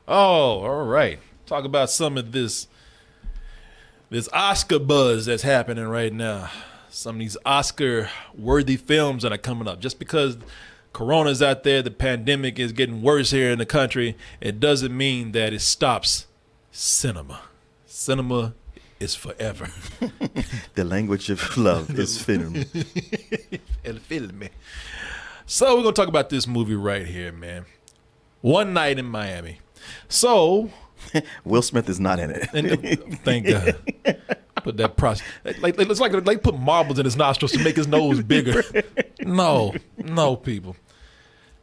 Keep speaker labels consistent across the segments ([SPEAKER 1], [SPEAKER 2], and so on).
[SPEAKER 1] Oh, all right. Talk about some of this Oscar buzz that's happening right now. Some of these Oscar-worthy films that are coming up. Just because Corona's out there, the pandemic is getting worse here in the country, it doesn't mean that it stops cinema. Cinema is forever.
[SPEAKER 2] The language of love is film.
[SPEAKER 1] El filme. So we're going to talk about this movie right here, man. One Night in Miami. So
[SPEAKER 2] Will Smith is not in it.
[SPEAKER 1] And, thank God. Put that process. It's like put marbles in his nostrils to make his nose bigger. No, people.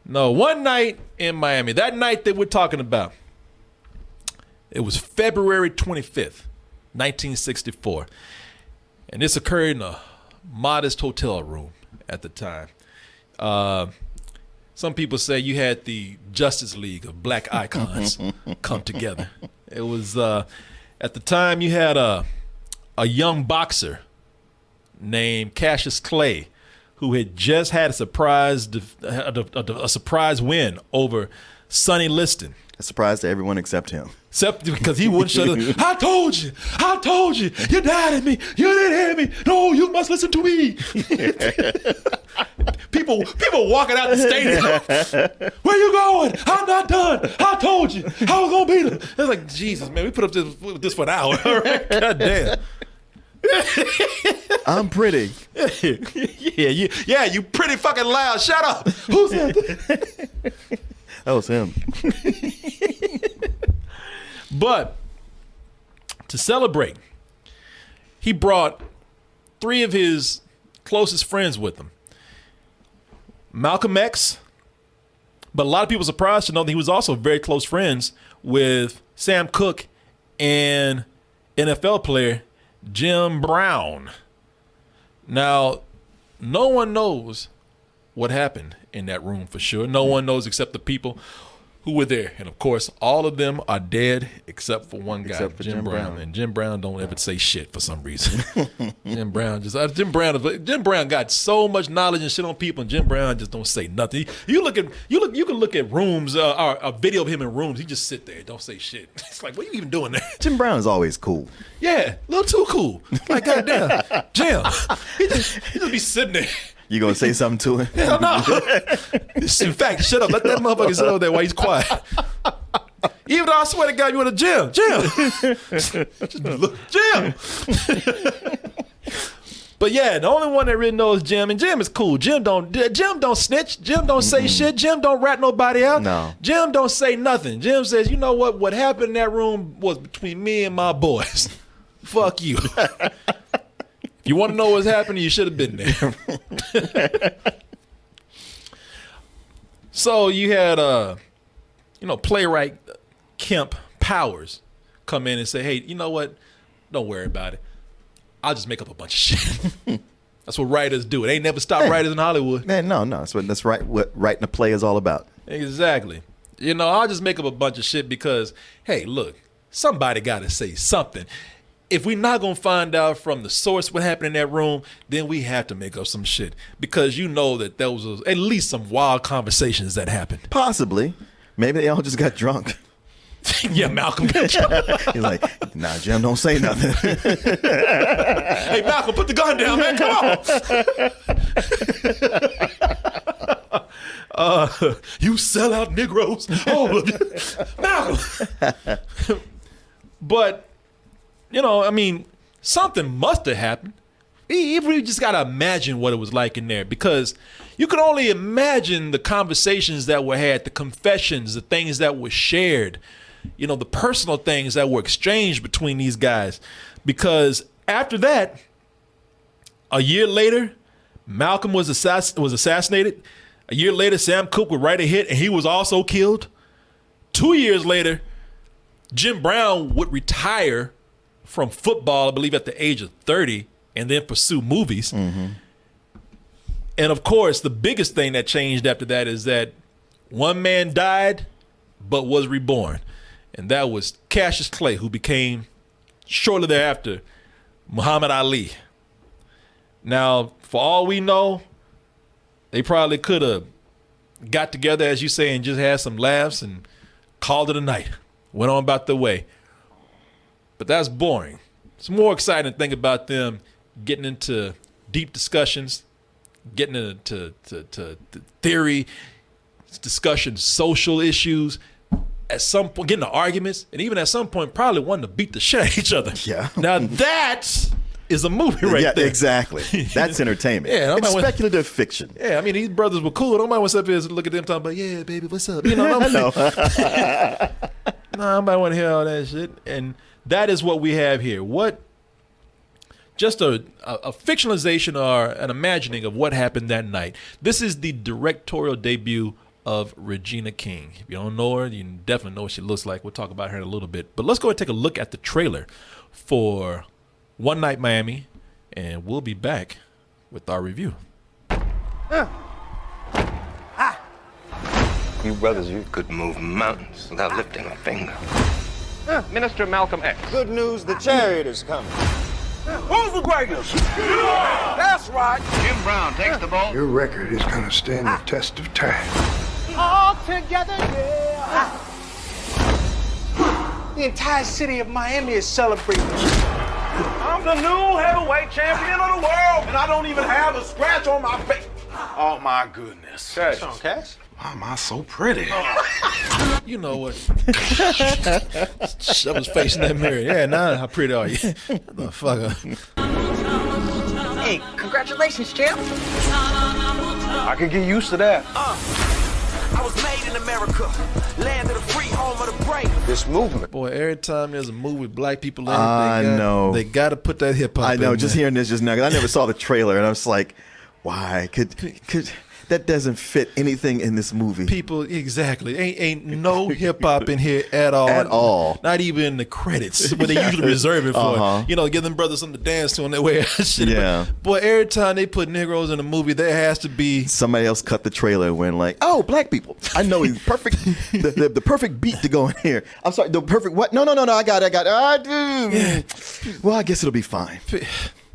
[SPEAKER 1] No, One Night in Miami. That night that we're talking about. It was February 25th, 1964. And this occurred in a modest hotel room at the time. Some people say you had the Justice League of black icons come together. It was, at the time, you had a young boxer named Cassius Clay who had just had a surprise win over Sonny Liston.
[SPEAKER 2] A surprise to everyone except him.
[SPEAKER 1] Except because he wouldn't shut up. I told you, you doubted me, you didn't hear me. No, you must listen to me. People walking out the stadium. Where you going? I'm not done. I told you. I was gonna beat him. It's like, Jesus, man, we put up this for an hour. All right? God damn.
[SPEAKER 2] I'm pretty.
[SPEAKER 1] Yeah, you pretty fucking loud. Shut up. Who said that?
[SPEAKER 2] That was him.
[SPEAKER 1] But to celebrate, he brought 3 of his closest friends with him. Malcolm X, but a lot of people are surprised to know that he was also very close friends with Sam Cooke and NFL player Jim Brown. Now, no one knows what happened in that room for sure. No one knows except the people who were there. And of course, all of them are dead except for one guy,
[SPEAKER 2] Except for Jim Brown.
[SPEAKER 1] And Jim Brown don't ever say shit for some reason. Jim Brown got so much knowledge and shit on people, and Jim Brown just don't say nothing. You can look at rooms, or a video of him in rooms. He just sit there, don't say shit. It's like, what are you even doing there?
[SPEAKER 2] Jim Brown is always cool.
[SPEAKER 1] Yeah, a little too cool. Like, goddamn, Jim. He just be sitting there.
[SPEAKER 2] You gonna say something to him?
[SPEAKER 1] Hell no. In fact, shut up. Let that motherfucker sit over there while he's quiet. Even though I swear to God, you in a Jim. Look, Jim. But yeah, the only one that really knows Jim, and Jim is cool. Jim don't snitch. Jim don't say shit. Jim don't rat nobody out.
[SPEAKER 2] No.
[SPEAKER 1] Jim don't say nothing. Jim says, you know what? What happened in that room was between me and my boys. Fuck you. You want to know what's happening? You should have been there. So you had, playwright Kemp Powers come in and say, hey, you know what? Don't worry about it. I'll just make up a bunch of shit. That's what writers do. It ain't never stopped writers in Hollywood.
[SPEAKER 2] Man, no. That's right. What writing a play is all about.
[SPEAKER 1] Exactly. I'll just make up a bunch of shit because, hey, look, somebody got to say something. If we're not going to find out from the source what happened in that room, then we have to make up some shit. Because you know that there was at least some wild conversations that happened.
[SPEAKER 2] Possibly. Maybe they all just got drunk.
[SPEAKER 1] Yeah, Malcolm got drunk.
[SPEAKER 2] He's like, nah, Jim, don't say nothing.
[SPEAKER 1] Hey, Malcolm, put the gun down, man. Come on. You sell out Negroes. Oh, Malcolm. But... something must have happened. You really just got to imagine what it was like in there, because you can only imagine the conversations that were had, the confessions, the things that were shared, the personal things that were exchanged between these guys. Because after that, a year later, Malcolm was assassinated. A year later, Sam Cooke would write a hit and he was also killed. 2 years later, Jim Brown would retire from football, I believe at the age of 30, and then pursue movies. Mm-hmm. And of course, the biggest thing that changed after that is that one man died, but was reborn. And that was Cassius Clay, who became, shortly thereafter, Muhammad Ali. Now, for all we know, they probably could have got together, as you say, and just had some laughs and called it a night. went on about their way. But that's boring. It's more exciting to think about them getting into deep discussions, getting into theory, discussion, social issues, at some point getting into arguments, and even at some point probably wanting to beat the shit out of each other.
[SPEAKER 2] Yeah.
[SPEAKER 1] Now that is a movie right there.
[SPEAKER 2] Exactly. That's entertainment.
[SPEAKER 1] Yeah,
[SPEAKER 2] it's speculative fiction.
[SPEAKER 1] Yeah, I mean, these brothers were cool. Nobody wants to up here and look at them talking about, yeah, baby, what's up? You know,
[SPEAKER 2] No.
[SPEAKER 1] nobody want to hear all that shit. And that is what we have here. Just a fictionalization or an imagining of what happened that night. This is the directorial debut of Regina King. If you don't know her, you definitely know what she looks like. We'll talk about her in a little bit. But let's go and take a look at the trailer for One Night Miami, and we'll be back with our review.
[SPEAKER 3] You brothers, you could move mountains without lifting a finger.
[SPEAKER 4] Minister Malcolm X.
[SPEAKER 5] Good news, the chariot is coming.
[SPEAKER 6] Who's the greatest? That's right.
[SPEAKER 3] Jim Brown takes the ball.
[SPEAKER 7] Your record is gonna stand the test of time.
[SPEAKER 6] All together, yeah. The entire city of Miami is celebrating. I'm the new heavyweight champion of the world, and I don't even have a scratch on my face. Oh my goodness.
[SPEAKER 4] Cash.
[SPEAKER 6] Come on, Cass.
[SPEAKER 7] Why am I so pretty?
[SPEAKER 1] You know what? Shove his face in that mirror. Yeah, now how pretty are you? Motherfucker.
[SPEAKER 6] Hey, congratulations, champ. I could get used to that.
[SPEAKER 5] I was made in America, land of the free, home of the brave.
[SPEAKER 6] This movement.
[SPEAKER 1] Boy, every time there's a movie with black people in it,
[SPEAKER 2] I know.
[SPEAKER 1] They got to put that hip hop
[SPEAKER 2] I know.
[SPEAKER 1] in
[SPEAKER 2] Just
[SPEAKER 1] there.
[SPEAKER 2] hearing this just now, 'cause I never saw the trailer, and I was like, why? Could that doesn't fit anything in this movie?
[SPEAKER 1] People, exactly. Ain't no hip hop in here at all.
[SPEAKER 2] At all.
[SPEAKER 1] Not even in the credits, but they usually reserve it for.
[SPEAKER 2] Uh-huh.
[SPEAKER 1] You know, give them brothers something to dance to on their way out. Shit.
[SPEAKER 2] Yeah.
[SPEAKER 1] But, boy, every time they put Negroes in a movie, there has to be.
[SPEAKER 2] Somebody else cut the trailer and went like, "Oh, black people! I know he's perfect. the perfect beat to go in here. I'm sorry, the perfect what? No, I got it. Well, I guess it'll be fine."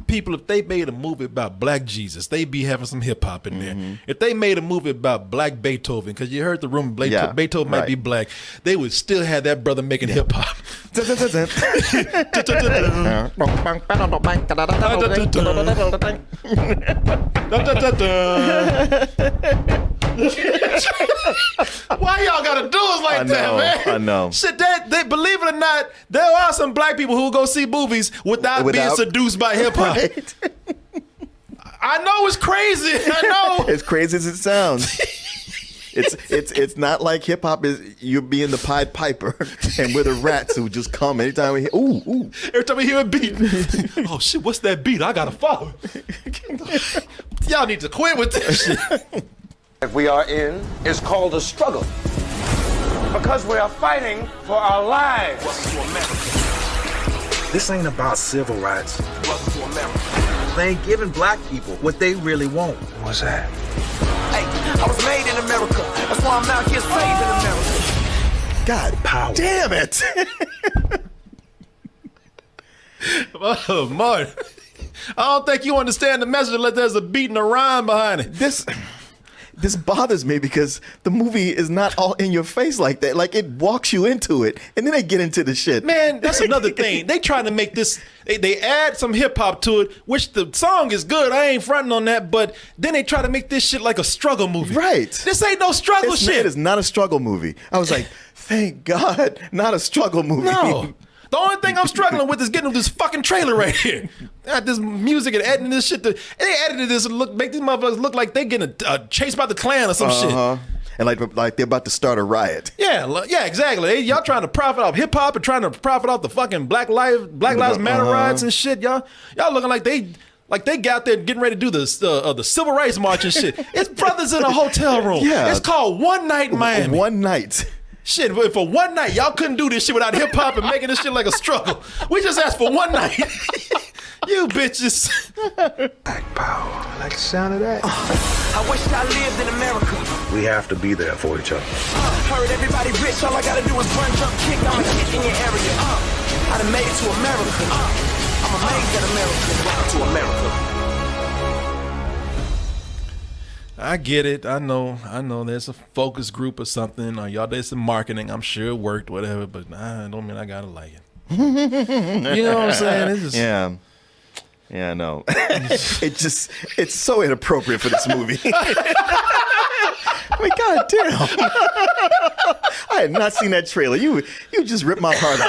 [SPEAKER 1] People, if they made a movie about black Jesus, they'd be having some hip hop in there. If they made a movie about black Beethoven, because you heard the rumor Beethoven might be black, they would still have that brother making hip hop. Why y'all gotta do us like that, man?
[SPEAKER 2] I know.
[SPEAKER 1] Shit, they believe it or not, there are some black people who will go see movies without being seduced by hip hop.
[SPEAKER 2] Right.
[SPEAKER 1] I know it's crazy. I know.
[SPEAKER 2] As crazy as it sounds. It's not like hip hop is you being the Pied Piper and we're the rats who just come anytime we hear ooh.
[SPEAKER 1] Every time we hear a beat. Oh shit, what's that beat? I gotta follow. Y'all need to quit with this shit.
[SPEAKER 6] That we are in is called a struggle. Because we are fighting for our lives.
[SPEAKER 8] This ain't about civil rights. They ain't giving black people what they really want.
[SPEAKER 7] What's that?
[SPEAKER 5] Hey, I was made in America. That's why I'm out here saving America.
[SPEAKER 2] God,
[SPEAKER 8] Power.
[SPEAKER 2] damn it!
[SPEAKER 1] Oh, Martin. I don't think you understand the message unless there's a beat and a rhyme behind it.
[SPEAKER 2] This bothers me because the movie is not all in your face like that. Like, it walks you into it, and then they get into the shit.
[SPEAKER 1] Man, that's another thing. They trying to make this, they add some hip hop to it, which the song is good. I ain't fronting on that, but then they try to make this shit like a struggle movie.
[SPEAKER 2] Right.
[SPEAKER 1] This ain't no struggle shit.
[SPEAKER 2] It is not a struggle movie. I was like, thank God, not a struggle movie.
[SPEAKER 1] No. The only thing I'm struggling with is getting this fucking trailer right here. Got this music and editing this shit. They edited this and make these motherfuckers look like they getting chased by the Klan or some shit.
[SPEAKER 2] And like they're about to start a riot.
[SPEAKER 1] Yeah, exactly. Y'all trying to profit off hip hop and trying to profit off the fucking Black Lives Matter riots and shit. Y'all looking like they got there getting ready to do the civil rights march and shit. It's brothers in a hotel room.
[SPEAKER 2] Yeah.
[SPEAKER 1] It's called One Night in Miami.
[SPEAKER 2] One night.
[SPEAKER 1] Shit, but for one night, y'all couldn't do this shit without hip hop and making this shit like a struggle. We just asked for one night. You bitches.
[SPEAKER 7] Black power. I like the sound of that.
[SPEAKER 5] I wish I lived in America.
[SPEAKER 7] We have to be there for each other.
[SPEAKER 5] Heard everybody rich, all I gotta do is run, jump, kick, I'm a hit in your area. I done made it to America. I'm amazed at America. Welcome to America.
[SPEAKER 1] I get it. I know. There's a focus group or something, or y'all did some marketing. I'm sure it worked, whatever. But I don't mean I gotta like it. You know what I'm saying? It's just,
[SPEAKER 2] yeah, no. It's so inappropriate for this movie. I mean, goddamn! I had not seen that trailer. You just ripped my heart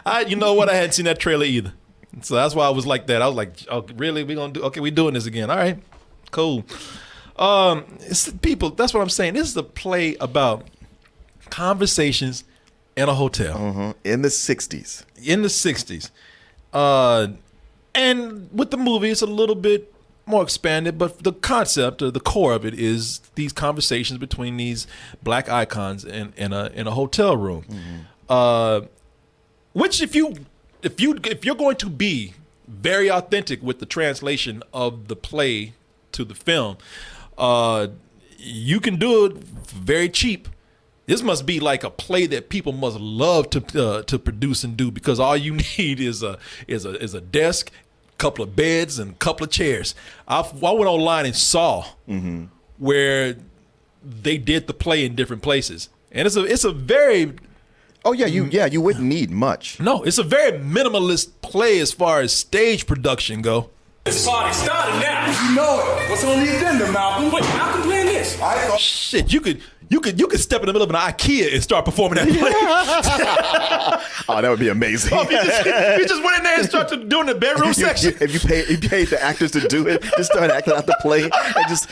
[SPEAKER 2] out.
[SPEAKER 1] You know what? I hadn't seen that trailer either, so that's why I was like that. I was like, "Oh, really? We gonna do? Okay, we doing this again? All right, cool." People, that's what I'm saying. This is a play about conversations in a hotel
[SPEAKER 2] in the '60s.
[SPEAKER 1] In the '60s, and with the movie, it's a little bit more expanded, but the concept or the core of it is these conversations between these black icons in a hotel room. Which if you're going to be very authentic with the translation of the play to the film, you can do it very cheap. This must be like a play that people must love to produce and do, because all you need is a desk, couple of beds, and a couple of chairs. I went online and saw where they did the play in different places, and it's a very
[SPEAKER 2] you wouldn't need much.
[SPEAKER 1] No, it's a very minimalist play as far as stage production go.
[SPEAKER 5] This party started now. You know it. What's on the agenda, Malcolm? Wait, Malcolm playing this?
[SPEAKER 1] Shit, you could step in the middle of an IKEA and start performing that play.
[SPEAKER 2] Oh, that would be amazing.
[SPEAKER 1] You just went in there and started doing the bedroom section.
[SPEAKER 2] If you paid the actors to do it, just start acting out the play and just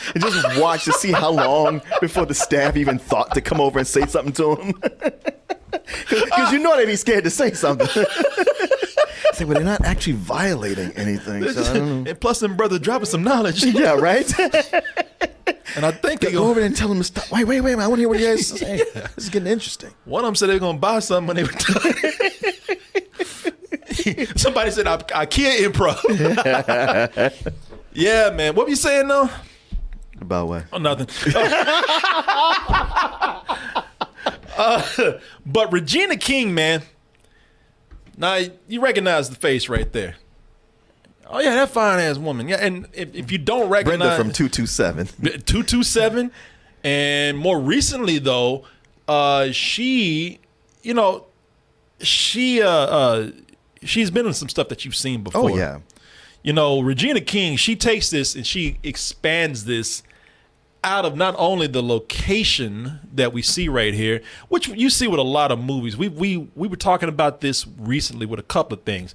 [SPEAKER 2] watch to see how long before the staff even thought to come over and say something to them. Because you know they'd be scared to say something. Say, well, they're not actually violating anything. So I don't know.
[SPEAKER 1] And plus, them brothers dropping some knowledge.
[SPEAKER 2] Yeah, right?
[SPEAKER 1] And I think
[SPEAKER 2] they go over there and tell them to stop. Wait, I want to hear what you guys say. This is getting interesting.
[SPEAKER 1] One of them said they were going to buy something when they were done. Somebody said IKEA improv. Yeah, man. What were you saying, though?
[SPEAKER 2] About what?
[SPEAKER 1] Oh, nothing. But Regina King, man. Now, you recognize the face right there. Oh, yeah, that fine-ass woman. Yeah, and if you don't recognize...
[SPEAKER 2] Brenda from 227.
[SPEAKER 1] 227. And more recently, though, she's been in some stuff that you've seen before.
[SPEAKER 2] Oh, yeah.
[SPEAKER 1] You know, Regina King, she takes this and she expands this out of not only the location that we see right here, which you see with a lot of movies. We were talking about this recently with a couple of things.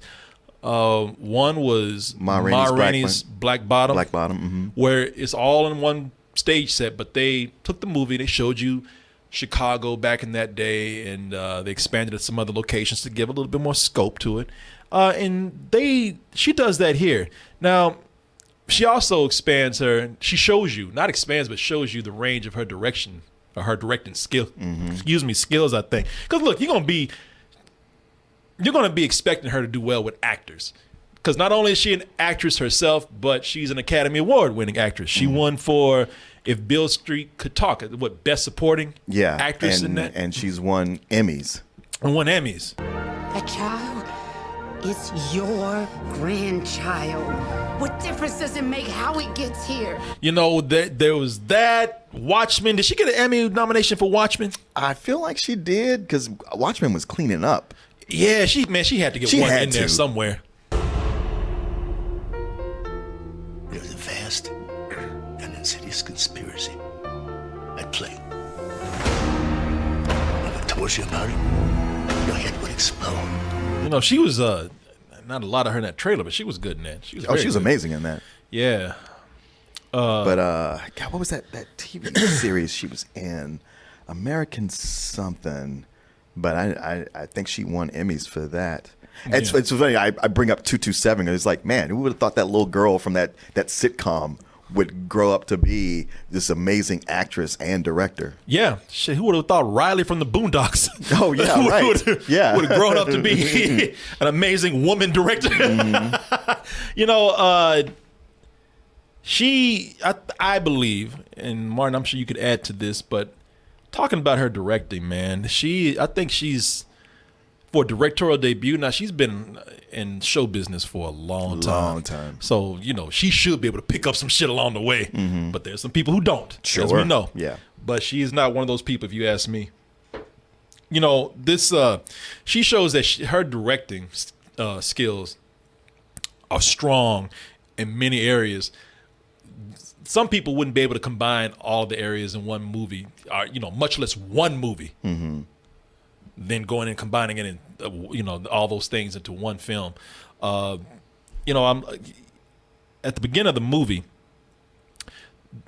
[SPEAKER 1] One was Ma Rainey's Black Bottom, where it's all in one stage set, but they took the movie, they showed you Chicago back in that day, and they expanded it to some other locations to give a little bit more scope to it. And she does that here. Now, she also expands shows you the range of her direction, or her directing skill. Skills, I think. Because look, you're gonna be expecting her to do well with actors. Because not only is she an actress herself, but she's an Academy Award winning actress. She won for If Beale Street Could Talk, Best Supporting Actress in that.
[SPEAKER 2] And she's won Emmys.
[SPEAKER 9] That child is your grandchild. What difference does it make how it gets here?
[SPEAKER 1] You know, there was that. Watchmen. Did she get an Emmy nomination for Watchmen?
[SPEAKER 2] I feel like she did, because Watchmen was cleaning up.
[SPEAKER 1] Yeah, she had to get one in there somewhere.
[SPEAKER 10] There's a vast and insidious conspiracy at play. If I told you about it, your head would explode.
[SPEAKER 1] You know, she was not a lot of her in that trailer, but she was good in that. She was
[SPEAKER 2] amazing in that.
[SPEAKER 1] Yeah.
[SPEAKER 2] But God, what was that TV series she was in? American something. But I think she won Emmys for that. It's funny. I bring up 227, and it's like, man, who would have thought that little girl from that sitcom would grow up to be this amazing actress and director?
[SPEAKER 1] Yeah, shit, who would have thought Riley from the Boondocks?
[SPEAKER 2] Oh yeah, right.
[SPEAKER 1] would have grown up to be an amazing woman director. You know, I believe, and Martin, I'm sure you could add to this, but talking about her directing, man, I think she's for a directorial debut. Now, she's been in show business for a long time. So, she should be able to pick up some shit along the way. But there's some people who don't, as we know.
[SPEAKER 2] Yeah.
[SPEAKER 1] But she is not one of those people, if you ask me. This she shows that her directing skills are strong in many areas. Some people wouldn't be able to combine all the areas in one movie, or much less one movie. Then going and combining it in, all those things into one film. I'm at the beginning of the movie.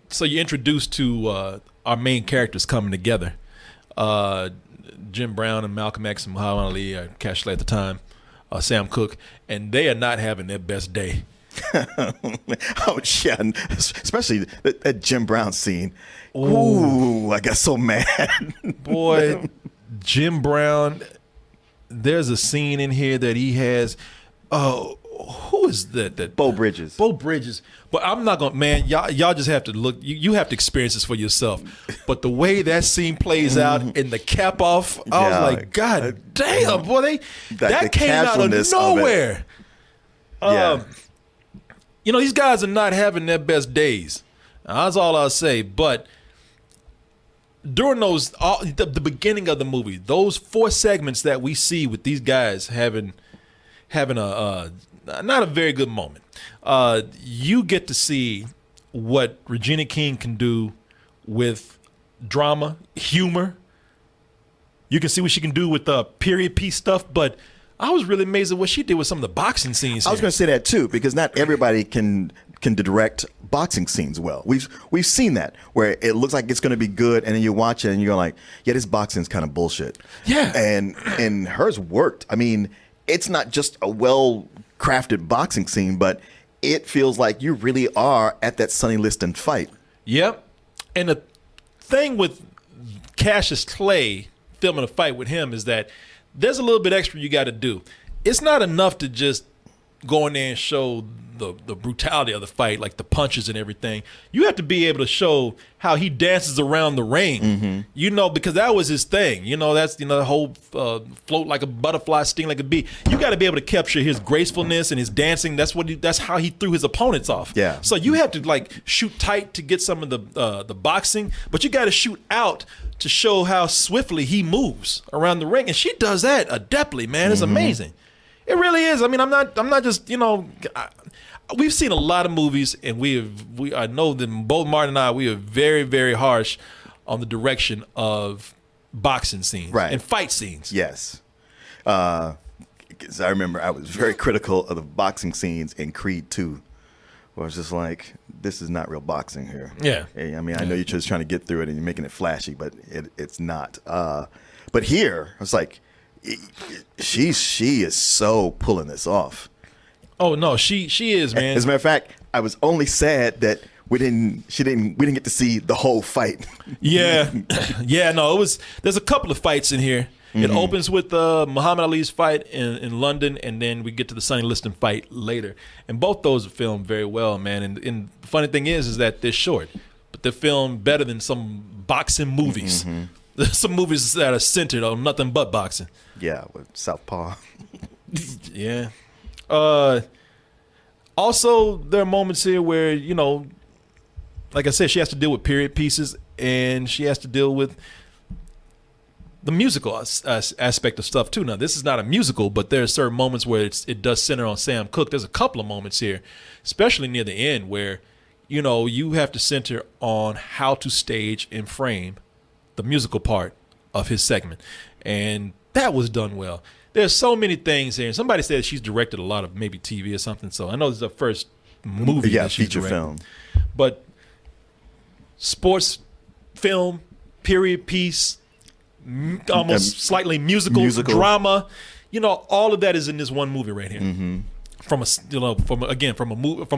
[SPEAKER 1] So you're introduced to our main characters coming together. Jim Brown and Malcolm X and Muhammad Ali, Cassius Clay at the time, Sam Cooke, and they are not having their best day.
[SPEAKER 2] Oh yeah, especially that Jim Brown scene. Ooh, I got so mad.
[SPEAKER 1] Boy, Jim Brown, there's a scene in here that he has. Who is that?
[SPEAKER 2] Bo Bridges.
[SPEAKER 1] Bo Bridges. But I'm not gonna, man. Y'all just have to look. You have to experience this for yourself. But the way that scene plays out in the cap off, I was like, God damn, boy, that came out of nowhere. These guys are not having their best days. That's all I'll say. But during the beginning of the movie, those 4 segments that we see with these guys having a not a very good moment, you get to see what Regina King can do with drama, humor. You can see what she can do with period piece stuff, but I was really amazed at what she did with some of the boxing scenes.
[SPEAKER 2] I was going to say that too, because not everybody can direct boxing scenes well. We've seen that where it looks like it's going to be good, and then you watch it and you're like, yeah, this boxing's kind of bullshit.
[SPEAKER 1] Yeah,
[SPEAKER 2] and hers worked. I mean, it's not just a well-crafted boxing scene, but it feels like you really are at that Sonny Liston fight.
[SPEAKER 1] Yep. And the thing with Cassius Clay filming a fight with him is that there's a little bit extra you got to do. It's not enough to just go in there and show the brutality of the fight, like the punches and everything. You have to be able to show how he dances around the ring, because that was his thing. That's, the whole float like a butterfly, sting like a bee. You got to be able to capture his gracefulness and his dancing. That's how he threw his opponents off.
[SPEAKER 2] Yeah.
[SPEAKER 1] So you have to shoot tight to get some of the boxing, but you got to shoot out to show how swiftly he moves around the ring. And she does that adeptly, man. It's amazing. It really is. I mean, I'm not just, we've seen a lot of movies, and I know that both Martin and I, we are very, very harsh on the direction of boxing scenes and fight scenes.
[SPEAKER 2] Yes. 'Cause I remember I was very critical of the boxing scenes in Creed 2. Where I was just like, this is not real boxing here.
[SPEAKER 1] Yeah.
[SPEAKER 2] I mean, I know you're just trying to get through it and you're making it flashy, but it's not. But here, I was like, she is so pulling this off.
[SPEAKER 1] Oh no, she is, man.
[SPEAKER 2] As a matter of fact, I was only sad that we didn't get to see the whole fight.
[SPEAKER 1] Yeah. No, there's a couple of fights in here. It opens with Muhammad Ali's fight in London, and then we get to the Sonny Liston fight later. And both those are filmed very well, man. And the funny thing is that they're short, but they're filmed better than some boxing movies. There's some movies that are centered on nothing but boxing.
[SPEAKER 2] Yeah, with Southpaw.
[SPEAKER 1] Yeah. Also, there are moments here where, like I said, she has to deal with period pieces, and she has to deal with the musical aspect of stuff too. Now, this is not a musical, but there are certain moments where it does center on Sam Cooke. There's a couple of moments here, especially near the end, where you have to center on how to stage and frame the musical part of his segment, and that was done well. There's so many things here. Somebody said she's directed a lot of maybe TV or something, so I know this is her first movie that she's
[SPEAKER 2] feature
[SPEAKER 1] directed.
[SPEAKER 2] film.
[SPEAKER 1] But sports film, period piece, almost slightly musical drama, all of that is in this one movie right here. From a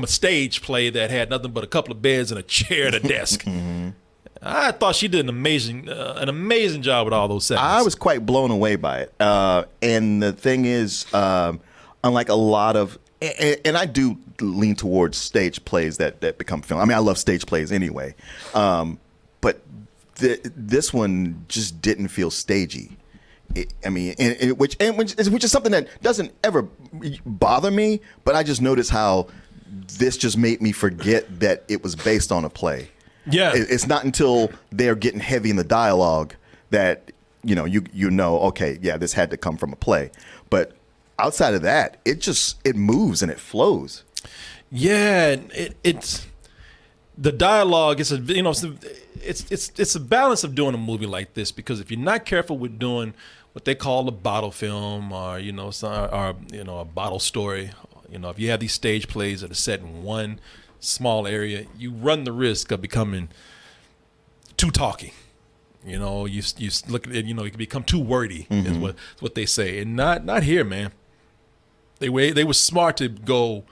[SPEAKER 1] stage play that had nothing but a couple of beds and a chair and a desk. I thought she did an amazing job with all those segments.
[SPEAKER 2] I was quite blown away by it. And the thing is, unlike a lot of, and I do lean towards stage plays that become film. I mean, I love stage plays anyway. But this one just didn't feel stagey. which is something that doesn't ever bother me, but I just noticed how this just made me forget that it was based on a play.
[SPEAKER 1] Yeah,
[SPEAKER 2] it's not until they're getting heavy in the dialogue that you know, okay, yeah, this had to come from a play. But outside of that, it moves and it flows.
[SPEAKER 1] Yeah, it's the dialogue. It's a balance of doing a movie like this, because if you're not careful with doing what they call a bottle film, or a bottle story, if you have these stage plays that are set in one small area, you run the risk of becoming too talky. You look at it, you can become too wordy, is what they say, and not here, man. They were smart to go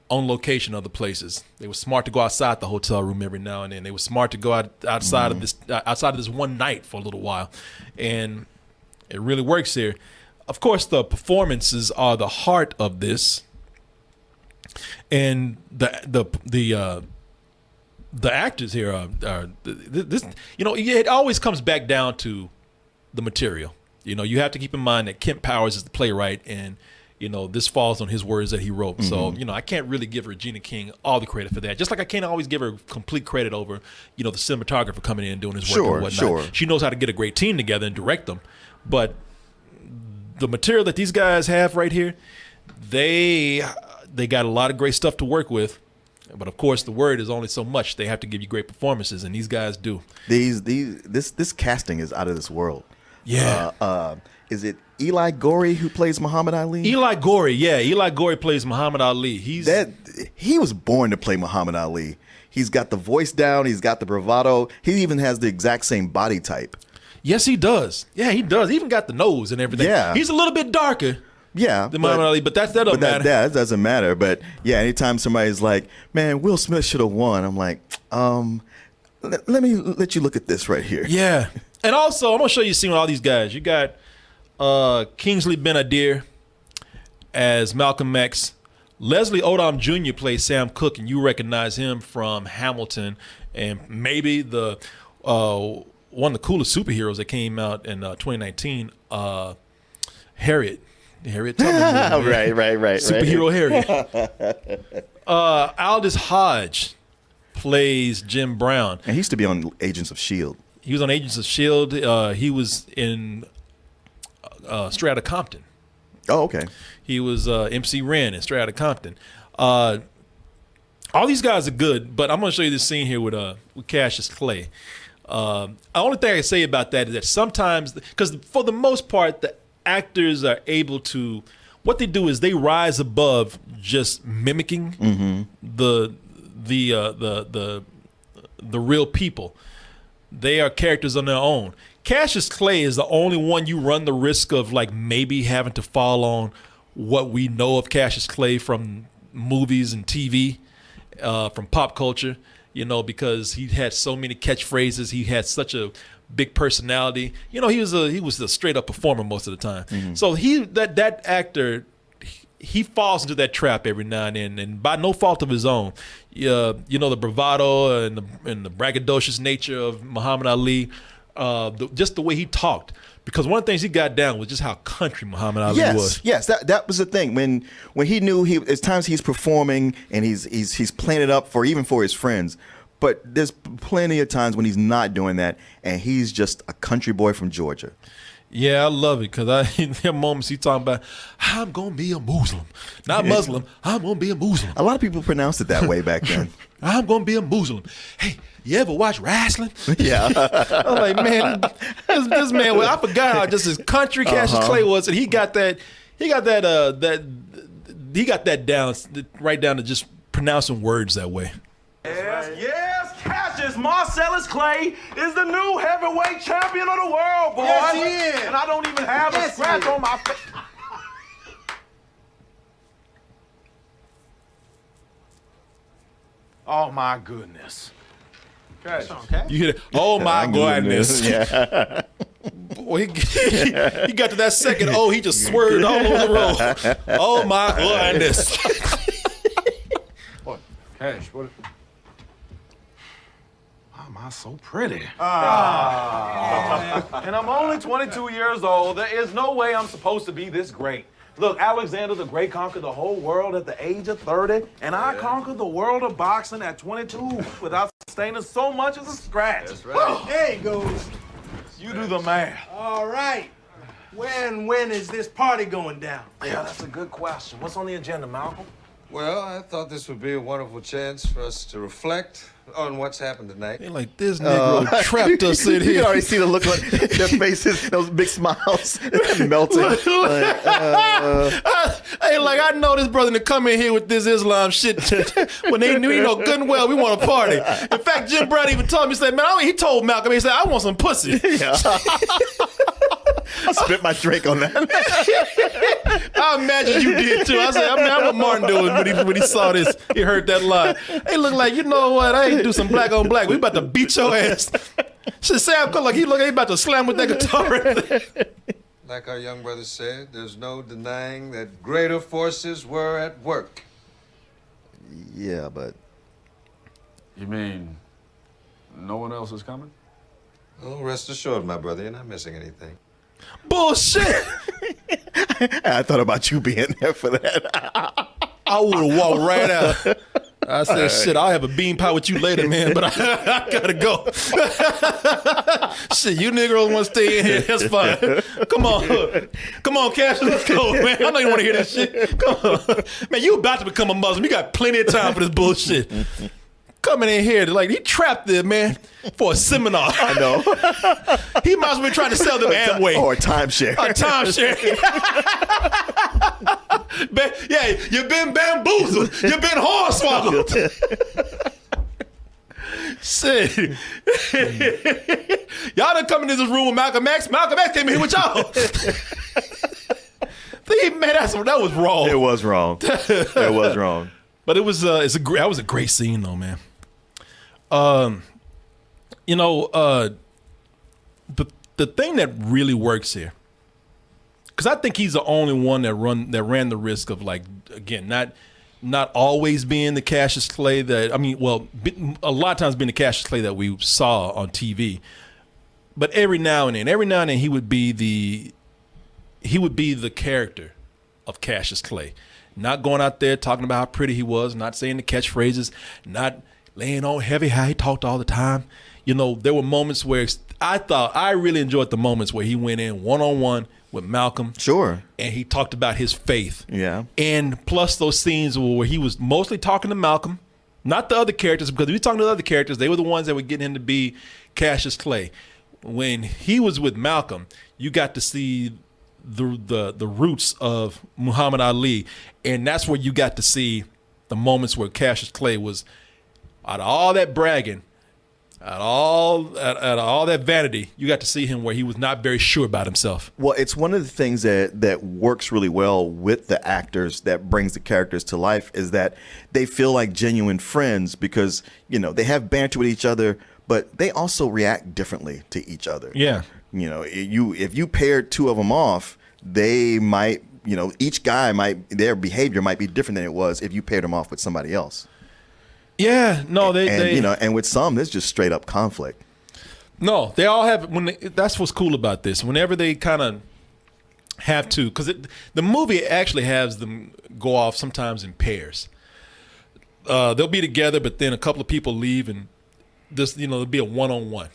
[SPEAKER 1] on location other places. They were smart to go outside the hotel room every now and then. They were smart to go outside of this one night for a little while, and it really works here. Of course, the performances are the heart of this, and the actors here are this. It always comes back down to the material. You have to keep in mind that Kent Powers is the playwright, and this falls on his words that he wrote. So, I can't really give Regina King all the credit for that. Just like I can't always give her complete credit over, the cinematographer coming in and doing his work and whatnot.
[SPEAKER 2] Sure.
[SPEAKER 1] She knows how to get a great team together and direct them. But the material that these guys have right here, they got a lot of great stuff to work with. But of course, the word is only so much. They have to give you great performances, and these guys do.
[SPEAKER 2] This casting is out of this world.
[SPEAKER 1] Yeah.
[SPEAKER 2] Is it Eli Gorey who plays Muhammad Ali?
[SPEAKER 1] Eli Gorey plays Muhammad Ali.
[SPEAKER 2] He was born to play Muhammad Ali. He's got the voice down. He's got the bravado. He even has the exact same body type.
[SPEAKER 1] Yes, he does. Yeah, he does. He even got the nose and everything.
[SPEAKER 2] Yeah.
[SPEAKER 1] He's a little bit darker.
[SPEAKER 2] Yeah,
[SPEAKER 1] than Muhammad Ali, but that doesn't matter.
[SPEAKER 2] That doesn't matter. But yeah, anytime somebody's like, "Man, Will Smith should have won," I'm like, let me let you look at this right here.
[SPEAKER 1] Yeah, and also I'm gonna show you a scene with all these guys. You got Kingsley Ben-Adir as Malcolm X. Leslie Odom Jr. plays Sam Cooke, and you recognize him from Hamilton and maybe the one of the coolest superheroes that came out in 2019, Harriet Tubman movie.
[SPEAKER 2] right.
[SPEAKER 1] Superhero Harriet. Aldous Hodge plays Jim Brown.
[SPEAKER 2] And he used to be on Agents of S.H.I.E.L.D.
[SPEAKER 1] He was on Agents of S.H.I.E.L.D. He was in Straight Outta Compton.
[SPEAKER 2] Oh, okay.
[SPEAKER 1] He was MC Ren in Straight Outta Compton. All these guys are good, but I'm going to show you this scene here with Cassius Clay. The only thing I can say about that is that sometimes, because for the most part, the actors are able to, what they do is they rise above just mimicking the real people. They are characters on their own. Cassius Clay is the only one you run the risk of maybe having to fall on what we know of Cassius Clay from movies and TV, from pop culture, because he had so many catchphrases. He had such a big personality. He was a straight up performer most of the time. So that actor, he falls into that trap every now and then, and by no fault of his own. The bravado and the braggadocious nature of Muhammad Ali, just the way he talked. Because one of the things he got down was just how country Muhammad Ali was.
[SPEAKER 2] Yes, that was the thing. When he knew there's times he's performing and he's playing it up for his friends. But there's plenty of times when he's not doing that, and he's just a country boy from Georgia.
[SPEAKER 1] Yeah, I love it, because there are moments he talking about, I'm going to be a Muslim. Not Muslim, I'm going to be a Muslim.
[SPEAKER 2] A lot of people pronounced it that way back then.
[SPEAKER 1] I'm going to be a Muslim. Hey, you ever watch wrestling?
[SPEAKER 2] Yeah.
[SPEAKER 1] I'm like, man, this man, I forgot how just his country Cassius Clay was, and he got that down, right down to just pronouncing words that way.
[SPEAKER 6] Yes, Cassius Marcellus Clay is the new heavyweight champion of the world, boy.
[SPEAKER 8] Yes, he is.
[SPEAKER 6] And I don't even have a scratch on my face. Oh, my goodness.
[SPEAKER 1] You hear that? Oh, my goodness.
[SPEAKER 2] Yeah.
[SPEAKER 1] Boy, he got to that second, he just swerved all over the road. Oh, my goodness.
[SPEAKER 6] What? Cash, what? Oh, my Oh, so pretty. And I'm only 22 years old. There is no way I'm supposed to be this great. Look, Alexander the Great conquered the whole world at the age of 30, and I conquered the world of boxing at 22 without sustaining so much as a scratch.
[SPEAKER 10] That's right.
[SPEAKER 11] There he goes.
[SPEAKER 6] You do the math.
[SPEAKER 11] All right. When is this party going down?
[SPEAKER 6] Yeah, that's a good question. What's on the agenda, Malcolm?
[SPEAKER 10] Well, I thought this would be a wonderful chance for us to reflect on what's happened tonight.
[SPEAKER 1] They're like, this Negro trapped us in
[SPEAKER 2] You
[SPEAKER 1] here.
[SPEAKER 2] can already see the look on their faces, those big smiles melting.
[SPEAKER 1] Hey, like, I know this brother to come in here with this Islam shit when they knew, good and well, we want a party. In fact, Jim Brown even told me, he said, man, he told Malcolm, he said, I want some pussy.
[SPEAKER 2] Yeah. I spit my drink on that.
[SPEAKER 1] I imagine you did too. I said, I mean, what Martin doing when he saw this, he heard that line. They look like, you know what, I ain't do some black on black. We about to beat your ass. Shit, Sam Cook, like he about to slam with that guitar right there.
[SPEAKER 10] Like our young brother said, there's no denying that greater forces were at work.
[SPEAKER 2] Yeah, but...
[SPEAKER 12] You mean no one else is coming?
[SPEAKER 10] Oh, rest assured, my brother, you're not missing anything.
[SPEAKER 1] Bullshit.
[SPEAKER 2] I thought about you being there for that.
[SPEAKER 1] I would have walked right out. I said, shit, I'll have a bean pie with you later, man, but I gotta go. Shit, you niggas want to stay in here, that's fine. Come on, Cash, let's go, man. I know you want to hear this shit. Come on. Man, you about to become a Muslim. You got plenty of time for this bullshit. Coming in here, like, he trapped them, man, for a seminar.
[SPEAKER 2] I know.
[SPEAKER 1] He might as well be trying to sell them Amway.
[SPEAKER 2] Or a timeshare.
[SPEAKER 1] A timeshare. Yeah, you've been bamboozled. You've been hornswoggled. Shit. Y'all done come into this room with Malcolm X. Malcolm X came in here with y'all. Man, that was wrong.
[SPEAKER 2] It was wrong. It was wrong.
[SPEAKER 1] But it was that was a great scene though, man. The thing that really works here, because I think he's the only one that ran the risk of, like, again, not always being the Cassius Clay a lot of times being the Cassius Clay that we saw on TV, but every now and then he would be the character of Cassius Clay. Not going out there talking about how pretty he was, not saying the catchphrases, not laying on heavy how he talked all the time. There were moments where I really enjoyed the moments where he went in one-on-one with Malcolm.
[SPEAKER 2] Sure.
[SPEAKER 1] And he talked about his faith.
[SPEAKER 2] Yeah.
[SPEAKER 1] And plus those scenes where he was mostly talking to Malcolm, not the other characters, because if he was talking to the other characters, they were the ones that were getting him to be Cassius Clay. When he was with Malcolm, you got to see the roots of Muhammad Ali, and that's where you got to see the moments where Cassius Clay was, out of all that bragging, out of all that vanity, you got to see him where he was not very sure about himself.
[SPEAKER 2] Well, it's one of the things that works really well with the actors that brings the characters to life is that they feel like genuine friends because, they have banter with each other, but they also react differently to each other.
[SPEAKER 1] Yeah.
[SPEAKER 2] If you paired two of them off, they might, each guy their behavior might be different than it was if you paired them off with somebody else.
[SPEAKER 1] Yeah, no,
[SPEAKER 2] and with some, there's just straight up conflict.
[SPEAKER 1] No, they all have. That's what's cool about this. Whenever they kind of have to, because the movie actually has them go off sometimes in pairs. They'll be together, but then a couple of people leave, and this, there'll be a one-on-one.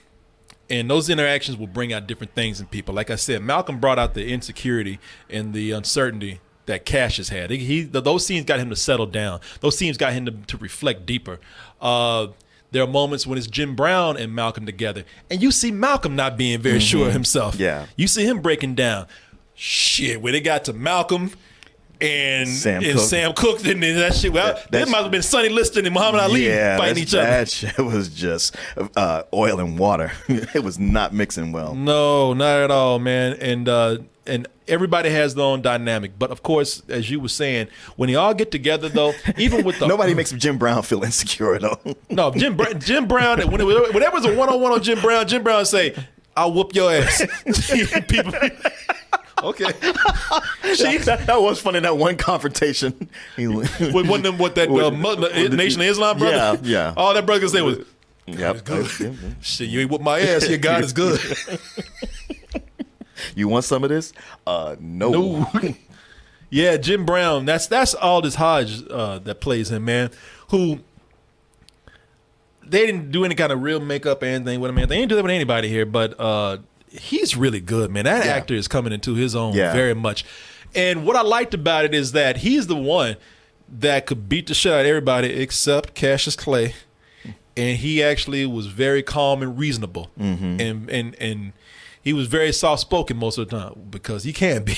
[SPEAKER 1] And those interactions will bring out different things in people. Like I said, Malcolm brought out the insecurity and the uncertainty that Cassius had. Those scenes got him to settle down. Those scenes got him to reflect deeper. There are moments when it's Jim Brown and Malcolm together, and you see Malcolm not being very sure of himself.
[SPEAKER 2] Yeah.
[SPEAKER 1] You see him breaking down. Shit, when it got to Malcolm and Sam Cooke, then that shit, that might have been Sonny Liston and Muhammad Ali fighting each other.
[SPEAKER 2] That shit was just oil and water. It was not mixing well.
[SPEAKER 1] No, not at all, man. And everybody has their own dynamic. But of course, as you were saying, when they all get together, though, even with the
[SPEAKER 2] nobody makes Jim Brown feel insecure, though.
[SPEAKER 1] No, Jim Brown. Whenever was a one-on-one on Jim Brown say, "I'll whoop your ass." People. Okay.
[SPEAKER 2] That was funny. That one confrontation
[SPEAKER 1] with one of them, Nation of Islam brother.
[SPEAKER 2] Yeah.
[SPEAKER 1] All that brother could say was,
[SPEAKER 2] Yep.
[SPEAKER 1] is good. Shit, you ain't whoop my ass. Your God is good.
[SPEAKER 2] You want some of this? No.
[SPEAKER 1] Yeah, Jim Brown. That's Aldous Hodge that plays him, man. Who they didn't do any kind of real makeup or anything with him, man. They didn't do that with anybody here, but he's really good, man. That actor is coming into his own very much. And what I liked about it is that he's the one that could beat the shit out of everybody except Cassius Clay. And he actually was very calm and reasonable. And he was very soft-spoken most of the time because he can be.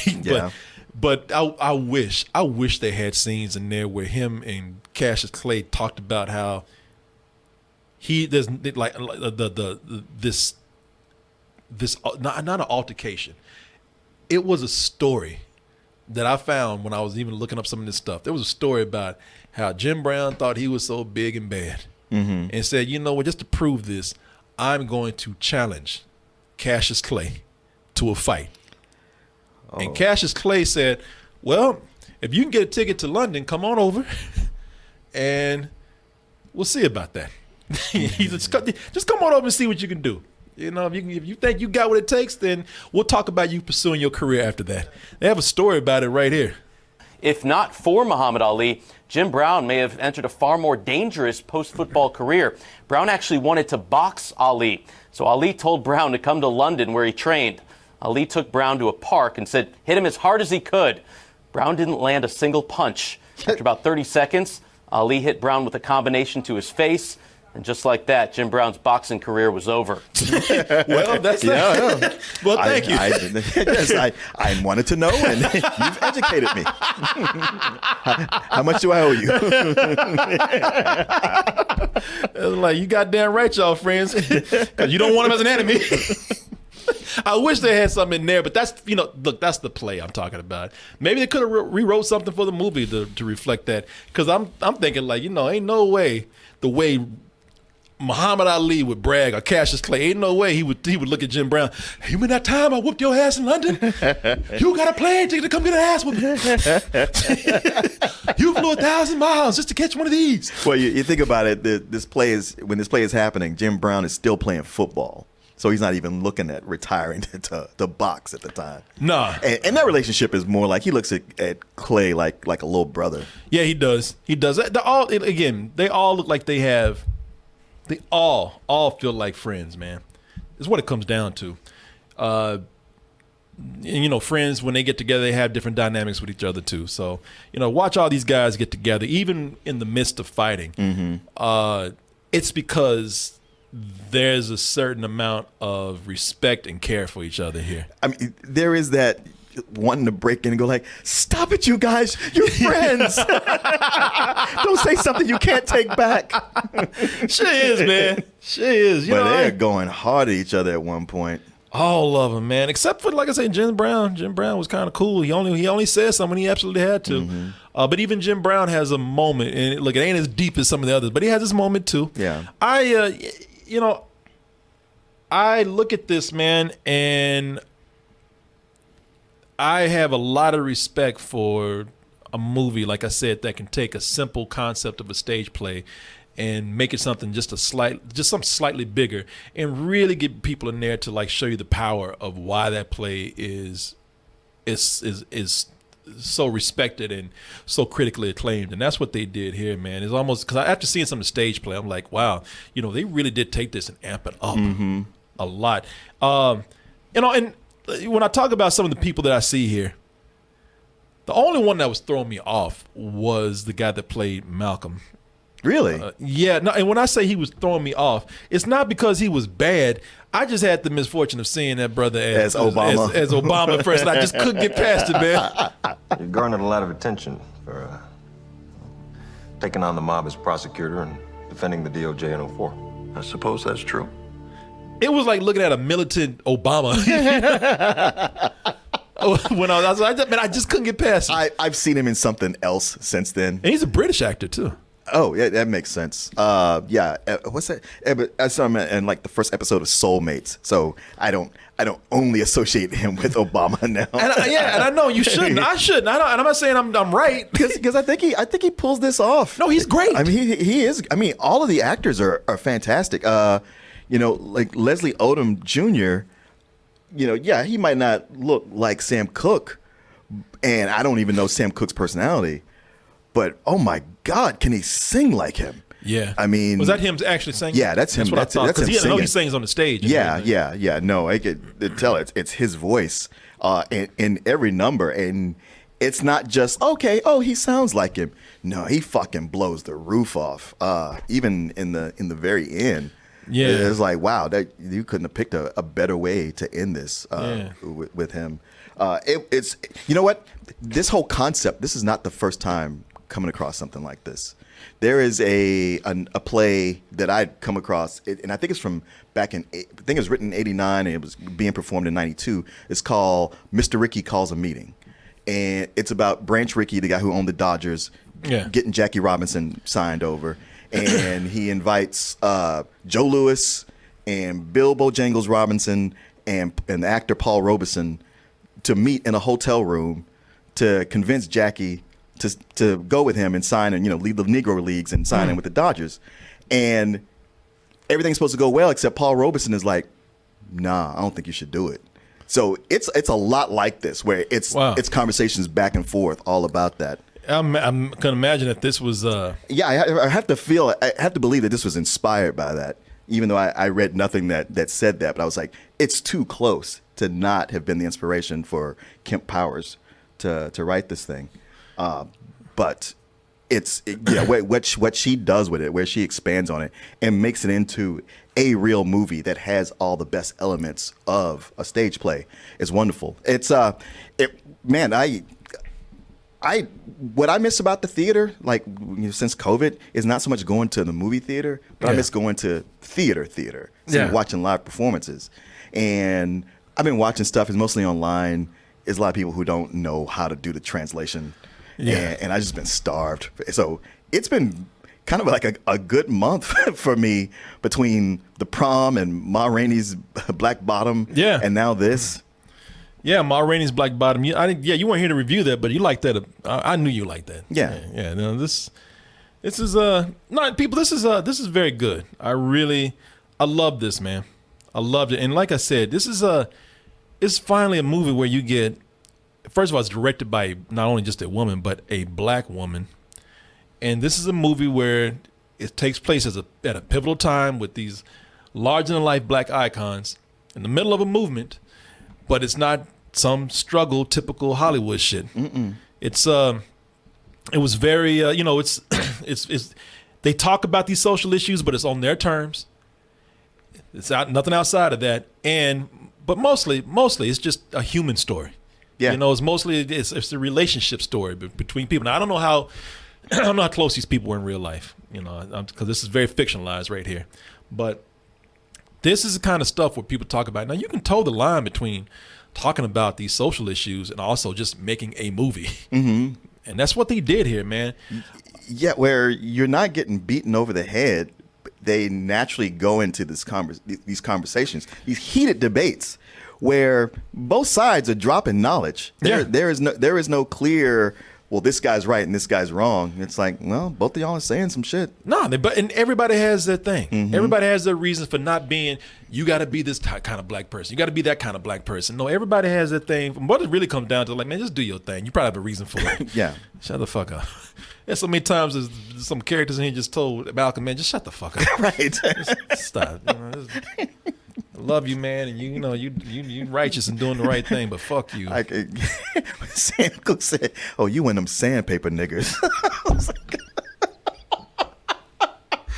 [SPEAKER 1] But I wish they had scenes in there where him and Cassius Clay talked about how this not an altercation. It was a story that I found when I was even looking up some of this stuff. There was a story about how Jim Brown thought he was so big and bad, and said, you know what, just to prove this, I'm going to challenge Cassius Clay to a fight. And Cassius Clay said, well, if you can get a ticket to London, come on over and we'll see about that. Just come on over and see what you can do. You know, if you think you got what it takes, then we'll talk about you pursuing your career after that. They have a story about it right here.
[SPEAKER 13] If not for Muhammad Ali, Jim Brown may have entered a far more dangerous post-football career. Brown actually wanted to box Ali. So Ali told Brown to come to London where he trained. Ali took Brown to a park and said, hit him as hard as he could. Brown didn't land a single punch. After about 30 seconds, Ali hit Brown with a combination to his face. And just like that, Jim Brown's boxing career was over.
[SPEAKER 1] Well, that's that. Well, thank you.
[SPEAKER 2] I wanted to know, and you've educated me. How much do I owe you?
[SPEAKER 1] Like, you goddamn right, y'all friends, because you don't want him as an enemy. I wish they had something in there, but that's, look, that's the play I'm talking about. Maybe they could have rewrote something for the movie to reflect that, because I'm thinking, like, ain't no way the way Muhammad Ali would brag, or Cassius Clay, ain't no way he would look at Jim Brown. Hey, you remember that time I whooped your ass in London? You got a plane ticket to come get an ass whooping. You flew 1,000 miles just to catch one of these.
[SPEAKER 2] Well, you think about it. When this play is happening, Jim Brown is still playing football. So he's not even looking at retiring to box at the time.
[SPEAKER 1] Nah.
[SPEAKER 2] And that relationship is more like he looks at Clay like a little brother.
[SPEAKER 1] Yeah, he does. He does. They all look like they all feel like friends, man. It's what it comes down to. Friends, when they get together, they have different dynamics with each other too. So, watch all these guys get together, even in the midst of fighting. It's because there's a certain amount of respect and care for each other here.
[SPEAKER 2] I mean, there is that wanting to break in and go like, stop it, you guys, you're friends. Don't say something you can't take back.
[SPEAKER 1] She is, man. She is.
[SPEAKER 2] But they're going hard at each other at one point.
[SPEAKER 1] All of them, man, except for, like I said, Jim Brown. Jim Brown was kind of cool. He only said something when he absolutely had to. But even Jim Brown has a moment, and look, it ain't as deep as some of the others, but he has this moment too.
[SPEAKER 2] Yeah.
[SPEAKER 1] I look at this, man, and I have a lot of respect for a movie, like I said, that can take a simple concept of a stage play and make it something just something slightly bigger, and really get people in there to, like, show you the power of why that play is so respected and so critically acclaimed. And that's what they did here, man. It's almost, because after seeing some of the stage play, I'm like, wow, they really did take this and amp it up a lot. And when I talk about some of the people that I see here, the only one that was throwing me off was the guy that played Malcolm.
[SPEAKER 2] Really?
[SPEAKER 1] Yeah. No, and when I say he was throwing me off, it's not because he was bad. I just had the misfortune of seeing that brother as
[SPEAKER 2] Obama.
[SPEAKER 1] As Obama at first, and I just couldn't get past it, man.
[SPEAKER 3] You garnered a lot of attention for taking on the mob as prosecutor and defending the DOJ in 04. I suppose that's true.
[SPEAKER 1] It was like looking at a militant Obama. When I just couldn't get past it.
[SPEAKER 2] I've seen him in something else since then.
[SPEAKER 1] And he's a British actor too.
[SPEAKER 2] Oh, yeah, that makes sense. Yeah, what's that? I saw him in like the first episode of Soulmates, so I don't only associate him with Obama now.
[SPEAKER 1] And I know you shouldn't. I shouldn't. And I'm not saying I'm right
[SPEAKER 2] because I think he pulls this off.
[SPEAKER 1] No, he's great.
[SPEAKER 2] I mean, he is. I mean, all of the actors are fantastic. Like Leslie Odom Jr. Yeah, he might not look like Sam Cooke, and I don't even know Sam Cooke's personality. But oh my God, can he sing like him?
[SPEAKER 1] Yeah.
[SPEAKER 2] I mean,
[SPEAKER 1] was that him actually singing?
[SPEAKER 2] Yeah, that's him.
[SPEAKER 1] That's what I thought. Because I know he sings on the stage.
[SPEAKER 2] Yeah. No, I could tell it's his voice in every number, and it's not just okay. Oh, he sounds like him. No, he fucking blows the roof off. Even in the very end. Yeah, it's like wow, that you couldn't have picked a better way to end this with him. It's you know what, this whole concept. This is not the first time coming across something like this. There is a play that I'd come across, and I think it's from back in, I think it was written in '89 and it was being performed in '92. It's called Mr. Ricky Calls a Meeting, and it's about Branch Rickey, the guy who owned the Dodgers, getting Jackie Robinson signed over, and he invites Joe Louis and Bill Bojangles Robinson and the actor Paul Robeson to meet in a hotel room to convince Jackie to go with him and sign and lead the Negro Leagues and sign in with the Dodgers. And everything's supposed to go well except Paul Robeson is like, nah, I don't think you should do it. So it's a lot like this where it's conversations back and forth all about that.
[SPEAKER 1] I can imagine if this was
[SPEAKER 2] I have to believe that this was inspired by that, even though I read nothing that said that, but I was like, it's too close to not have been the inspiration for Kemp Powers to write this thing. But what she does with it, where she expands on it and makes it into a real movie that has all the best elements of a stage play is wonderful. It's what I miss about the theater, like since COVID, is not so much going to the movie theater, but I miss going to theater, watching live performances. And I've been watching stuff. It's mostly online. There's a lot of people who don't know how to do the translation. Yeah. And I've just been starved. So it's been kind of like a good month for me between the Prom and Ma Rainey's Black Bottom. Yeah. And now this.
[SPEAKER 1] Yeah, Ma Rainey's Black Bottom. You weren't here to review that, but you liked that. I knew you liked that. Yeah. No, this is people. This is very good. I love this, man. I loved it, and like I said, it's finally a movie where you get. First of all, it's directed by not only just a woman, but a black woman. And this is a movie where it takes place at a pivotal time with these larger-than-life black icons in the middle of a movement, but it's not some struggle, typical Hollywood shit. Mm-mm. It was very, it's they talk about these social issues, but it's on their terms. It's nothing outside of that. But mostly it's just a human story. Yeah. It's mostly it's a relationship story between people. Now, I don't know how close these people were in real life, because this is very fictionalized right here. But this is the kind of stuff where people talk about. Now, you can toe the line between talking about these social issues and also just making a movie. Mm-hmm. And that's what they did here, man.
[SPEAKER 2] Yeah, where you're not getting beaten over the head. They naturally go into these conversations, these heated debates, where both sides are dropping knowledge. There is no clear, well, this guy's right and this guy's wrong. It's like, well, both of y'all are saying some shit.
[SPEAKER 1] No, and everybody has their thing. Mm-hmm. Everybody has their reasons for not being, you got to be this kind of black person. You got to be that kind of black person. No, everybody has their thing. What it really comes down to, like, man, just do your thing. You probably have a reason for it. Yeah. Shut the fuck up. There's so many times there's some characters in here just told Malcolm, man, just shut the fuck up. Right. Just stop. I love you, man, and you righteous and doing the right thing, but fuck you.
[SPEAKER 2] Sam Cooke said, "Oh, you and them sandpaper niggers."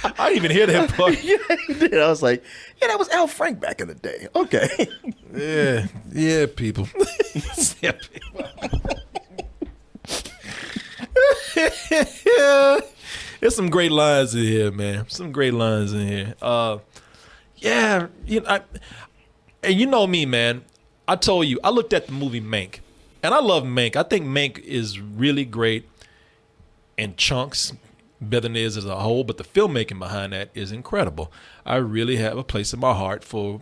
[SPEAKER 1] I didn't even hear that part.
[SPEAKER 2] Yeah, he did. I was like, yeah, that was Al Frank back in the day. Okay.
[SPEAKER 1] Yeah, people. Sandpaper. There's some great lines in here, man. Some great lines in here. Yeah, and you know me, man. I told you, I looked at the movie Mank, and I love Mank. I think Mank is really great in chunks, better than it is as a whole, but the filmmaking behind that is incredible. I really have a place in my heart for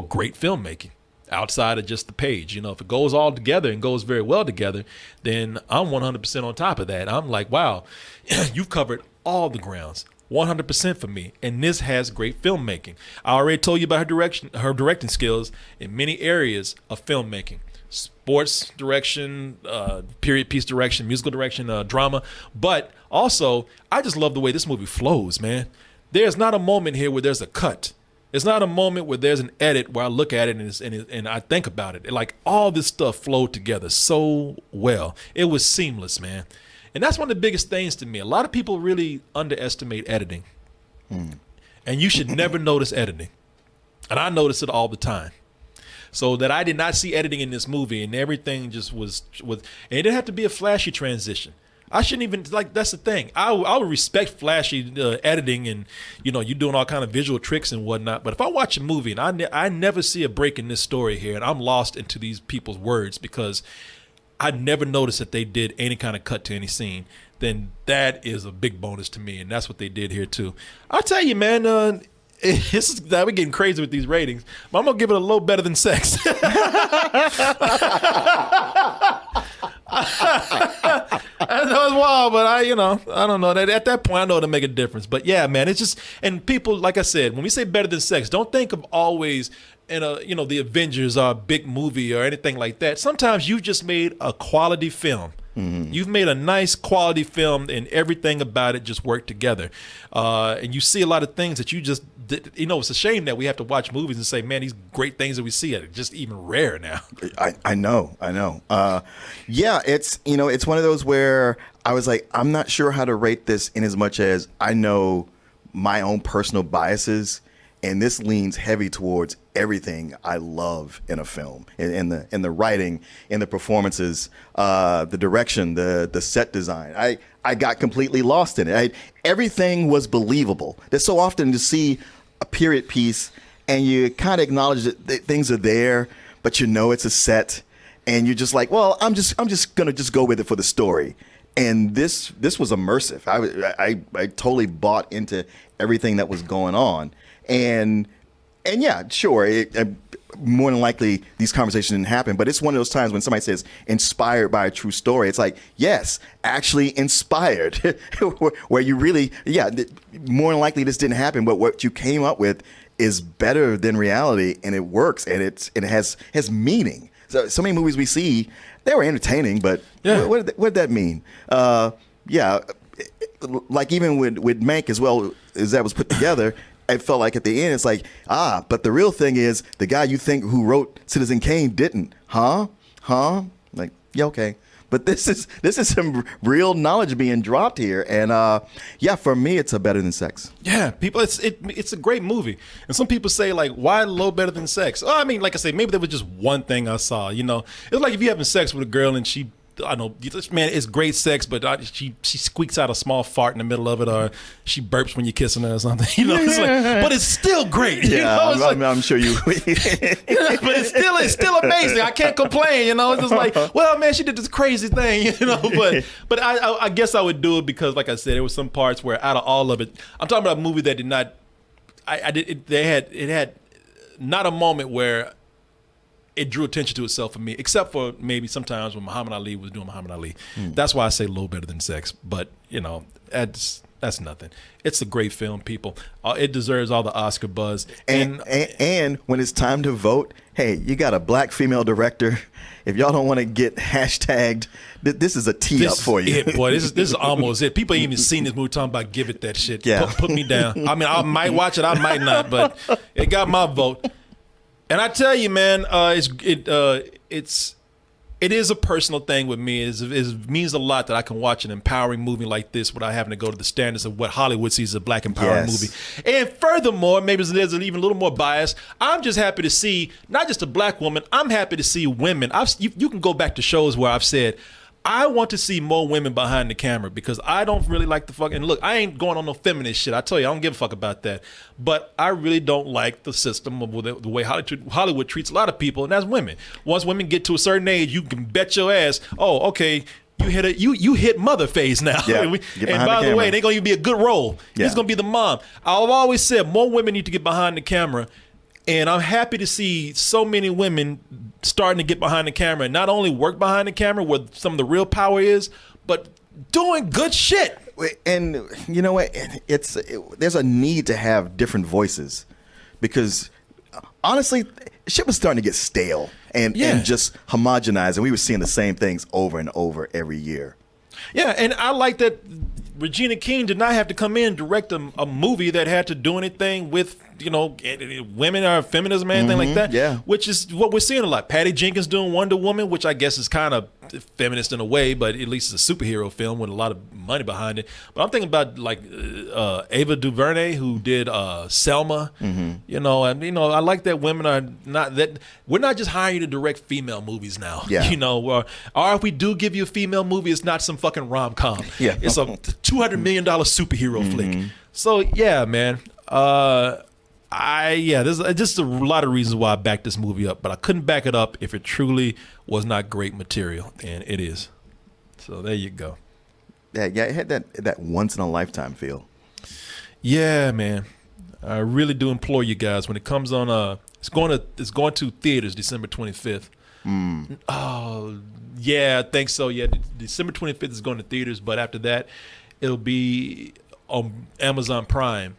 [SPEAKER 1] great filmmaking outside of just the page. You know, if it goes all together and goes very well together, then I'm 100% on top of that. I'm like, wow, you've covered all the grounds. 100% for me, and this has great filmmaking. I already told you about her directing skills in many areas of filmmaking: sports direction, period piece direction, musical direction, drama. But also, I just love the way this movie flows, man. There's not a moment here where there's a cut. It's not a moment where there's an edit where I look at it and I think about it. Like, all this stuff flowed together so well. It was seamless, man. And that's one of the biggest things to me. A lot of people really underestimate editing. And you should never notice editing. And I notice it all the time. So that I did not see editing in this movie, and everything just was and it didn't have to be a flashy transition. I shouldn't even, like, that's the thing. I would respect flashy editing, and, you know, you doing all kind of visual tricks and whatnot. But if I watch a movie and I never see a break in this story here, and I'm lost into these people's words because I never noticed that they did any kind of cut to any scene, then that is a big bonus to me, and that's what they did here too. I'll tell you, man, we're getting crazy with these ratings, but I'm gonna give it a little better than sex. I know it's wild, but I don't know. At that point, I know it'll make a difference. But yeah, man, it's just, and people, like I said, when we say better than sex, don't think of always the Avengers are a big movie or anything like that. Sometimes you just made a quality film. Mm-hmm. You've made a nice quality film, and everything about it just worked together. And you see a lot of things that you just did. You know, it's a shame that we have to watch movies and say, man, these great things that we see are just even rare now.
[SPEAKER 2] I know. Yeah, it's one of those where I was like, I'm not sure how to rate this, in as much as I know my own personal biases. And this leans heavy towards everything I love in a film, in the writing, in the performances, the direction, the set design. I got completely lost in it. Everything was believable. There's so often to see a period piece and you kind of acknowledge that things are there, but you know it's a set, and you're just like, well, I'm just gonna go with it for the story. And this was immersive. I totally bought into everything that was going on. And yeah, sure, more than likely these conversations didn't happen, but it's one of those times when somebody says inspired by a true story. It's like, yes, actually inspired, where you really, more than likely this didn't happen, but what you came up with is better than reality, and it works, and it has meaning. So many movies we see, they were entertaining, but what did that mean? Like even with Mank, as well as that was put together, I felt like at the end, it's like, but the real thing is the guy you think who wrote Citizen Kane didn't, huh? Like, yeah, okay. But this is some real knowledge being dropped here, and for me, it's a better than sex.
[SPEAKER 1] Yeah, people, it's a great movie, and some people say, like, why low better than sex? Oh, I mean, like I say, maybe there was just one thing I saw. You know, it's like if you're having sex with a girl and she, I know, man, it's great sex, but she squeaks out a small fart in the middle of it, or she burps when you're kissing her or something. You know, it's like, but it's still great.
[SPEAKER 2] Yeah,
[SPEAKER 1] you know?
[SPEAKER 2] I'm sure you.
[SPEAKER 1] But it's still amazing. I can't complain. You know, it's just like, well, man, she did this crazy thing. You know, but I guess I would do it because, like I said, there were some parts where out of all of it, I'm talking about a movie that did not. It had not a moment where it drew attention to itself for me, except for maybe sometimes when Muhammad Ali was doing Muhammad Ali. That's why I say low better than sex. But, you know, that's nothing. It's a great film, people. It deserves all the Oscar buzz.
[SPEAKER 2] And when it's time to vote, hey, you got a black female director. If y'all don't want to get hashtagged, this is a tee up for you.
[SPEAKER 1] This is almost it. People ain't even seen this movie talking about give it that shit. Yeah. Put me down. I mean, I might watch it, I might not, but it got my vote. And I tell you, man, it is a personal thing with me. It means a lot that I can watch an empowering movie like this without having to go to the standards of what Hollywood sees as a black empowering movie. And furthermore, maybe there's even a little more bias. I'm just happy to see not just a black woman. I'm happy to see women. You can go back to shows where I've said, I want to see more women behind the camera, because I don't really like the fucking look. I ain't going on no feminist shit. I tell you, I don't give a fuck about that. But I really don't like the system of the way Hollywood treats a lot of people, and that's women. Once women get to a certain age, you can bet your ass, oh, okay, you hit mother phase now.
[SPEAKER 2] Yeah,
[SPEAKER 1] and
[SPEAKER 2] get
[SPEAKER 1] and
[SPEAKER 2] behind
[SPEAKER 1] by
[SPEAKER 2] the
[SPEAKER 1] the way,
[SPEAKER 2] camera.
[SPEAKER 1] they're gonna even be a good role.
[SPEAKER 2] Yeah.
[SPEAKER 1] It's gonna be the mom. I've always said more women need to get behind the camera, and I'm happy to see so many women starting to get behind the camera and not only work behind the camera where some of the real power is, but doing good shit.
[SPEAKER 2] And you know what? There's a need to have different voices because honestly, shit was starting to get stale and just homogenized, and we were seeing the same things over and over every year.
[SPEAKER 1] Yeah, and I like that Regina King did not have to come in and direct a movie that had to do anything with, women or feminism or anything like that.
[SPEAKER 2] Yeah.
[SPEAKER 1] Which is what we're seeing a lot. Patty Jenkins doing Wonder Woman, which I guess is kind of feminist in a way, but at least it's a superhero film with a lot of money behind it. But I'm thinking about like Ava DuVernay, who did Selma. And I like that women are not that we're not just hiring you to direct female movies now.
[SPEAKER 2] Yeah.
[SPEAKER 1] Or if we do give you a female movie, it's not some fucking rom-com.
[SPEAKER 2] Yeah.
[SPEAKER 1] It's a $200 million superhero flick. So yeah, man. There's just a lot of reasons why I backed this movie up, but I couldn't back it up if it truly was not great material, and it is. So there you go.
[SPEAKER 2] Yeah, it had that once in a lifetime feel.
[SPEAKER 1] Yeah, man. I really do implore you guys when it comes on. It's going to theaters December 25th. Oh yeah, I think so. Yeah, December 25th is going to theaters, but after that, it'll be on Amazon Prime.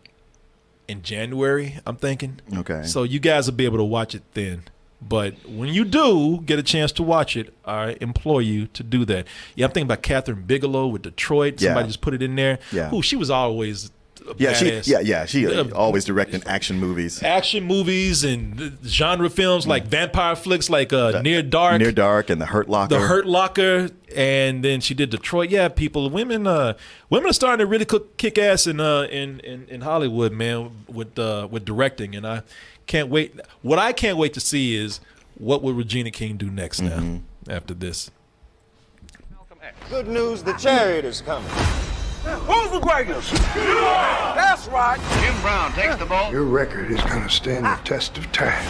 [SPEAKER 1] In January, I'm thinking.
[SPEAKER 2] Okay.
[SPEAKER 1] So you guys will be able to watch it then. But when you do get a chance to watch it, I implore you to do that. Yeah, I'm thinking about Catherine Bigelow with Detroit. Somebody just put it in there.
[SPEAKER 2] Yeah.
[SPEAKER 1] Ooh, she was always a
[SPEAKER 2] Yeah,
[SPEAKER 1] badass.
[SPEAKER 2] she always directing action movies.
[SPEAKER 1] Action movies and genre films like vampire flicks like Near Dark.
[SPEAKER 2] Near Dark and The Hurt Locker.
[SPEAKER 1] The Hurt Locker, and then she did Detroit. Yeah, women are starting to really kick ass in Hollywood, man, with directing, and I can't wait. What I can't wait to see is what will Regina King do next now after this.
[SPEAKER 10] Good news, the chariot is coming.
[SPEAKER 11] Who's the greatest? That's right.
[SPEAKER 10] Jim Brown takes the ball.
[SPEAKER 7] Your record is going to stand the test of time.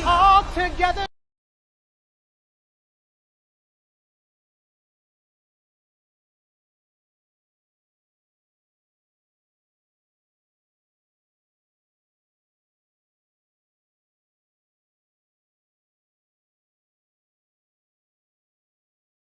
[SPEAKER 11] All together.